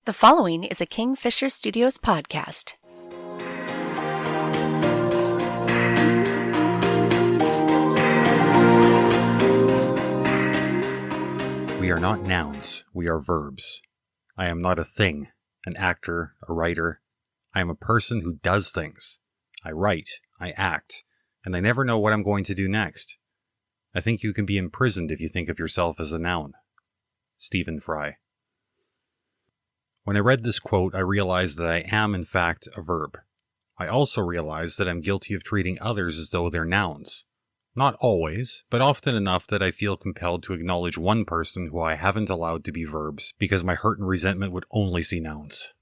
The following is a Bergen-Fischer Studios podcast. We are not nouns, we are verbs. I am not a thing, an actor, a writer. I am a person who does things. I write, I act, and I never know what I'm going to do next. I think you can be imprisoned if you think of yourself as a noun. Stephen Fry. When I read this quote, I realized that I am, in fact, a verb. I also realized that I'm guilty of treating others as though they're nouns. Not always, but often enough that I feel compelled to acknowledge one person who I haven't allowed to be verbs because my hurt and resentment would only see nouns.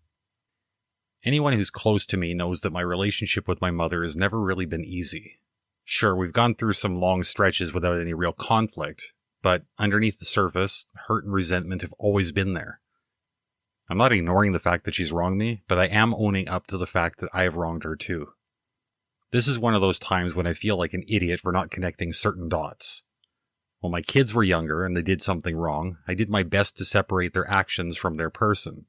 Anyone who's close to me knows that my relationship with my mother has never really been easy. Sure, we've gone through some long stretches without any real conflict, but underneath the surface, hurt and resentment have always been there. I'm not ignoring the fact that she's wronged me, but I am owning up to the fact that I have wronged her too. This is one of those times when I feel like an idiot for not connecting certain dots. When my kids were younger and they did something wrong, I did my best to separate their actions from their person.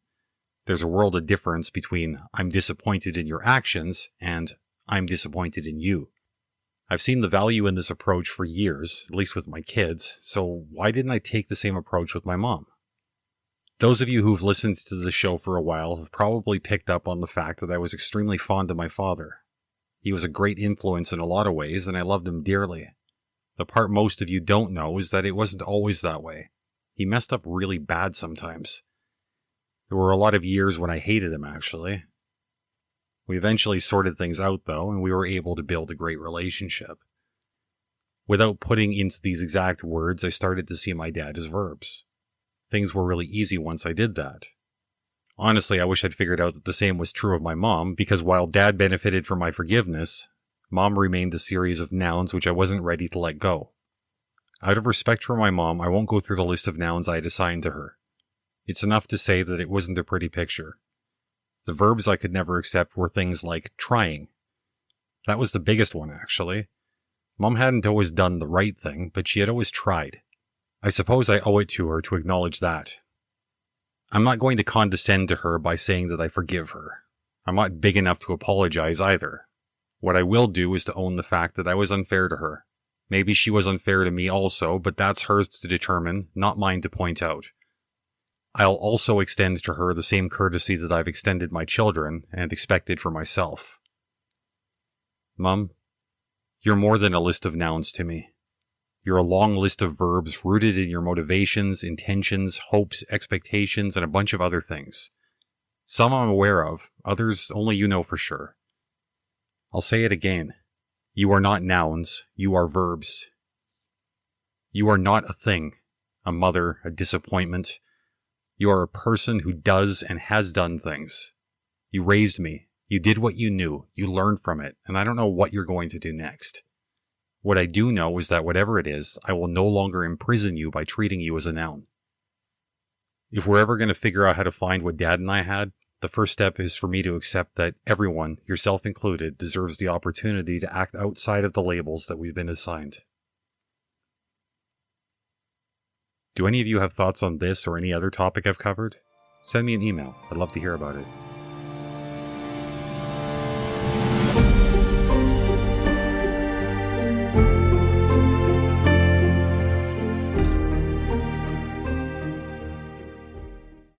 There's a world of difference between I'm disappointed in your actions and I'm disappointed in you. I've seen the value in this approach for years, at least with my kids, so why didn't I take the same approach with my mom? Those of you who've listened to the show for a while have probably picked up on the fact that I was extremely fond of my father. He was a great influence in a lot of ways, and I loved him dearly. The part most of you don't know is that it wasn't always that way. He messed up really bad sometimes. There were a lot of years when I hated him, actually. We eventually sorted things out, though, and we were able to build a great relationship. Without putting into these exact words, I started to see my dad as verbs. Things were really easy once I did that. Honestly, I wish I'd figured out that the same was true of my mom, because while Dad benefited from my forgiveness, Mom remained a series of nouns which I wasn't ready to let go. Out of respect for my mom, I won't go through the list of nouns I had assigned to her. It's enough to say that it wasn't a pretty picture. The verbs I could never accept were things like trying. That was the biggest one, actually. Mom hadn't always done the right thing, but she had always tried. I suppose I owe it to her to acknowledge that. I'm not going to condescend to her by saying that I forgive her. I'm not big enough to apologize either. What I will do is to own the fact that I was unfair to her. Maybe she was unfair to me also, but that's hers to determine, not mine to point out. I'll also extend to her the same courtesy that I've extended my children and expected for myself. Mum, you're more than a list of nouns to me. You're a long list of verbs rooted in your motivations, intentions, hopes, expectations, and a bunch of other things. Some I'm aware of, others only you know for sure. I'll say it again. You are not nouns, you are verbs. You are not a thing, a mother, a disappointment. You are a person who does and has done things. You raised me, you did what you knew, you learned from it, and I don't know what you're going to do next. What I do know is that whatever it is, I will no longer imprison you by treating you as a noun. If we're ever going to figure out how to find what Dad and I had, the first step is for me to accept that everyone, yourself included, deserves the opportunity to act outside of the labels that we've been assigned. Do any of you have thoughts on this or any other topic I've covered? Send me an email. I'd love to hear about it.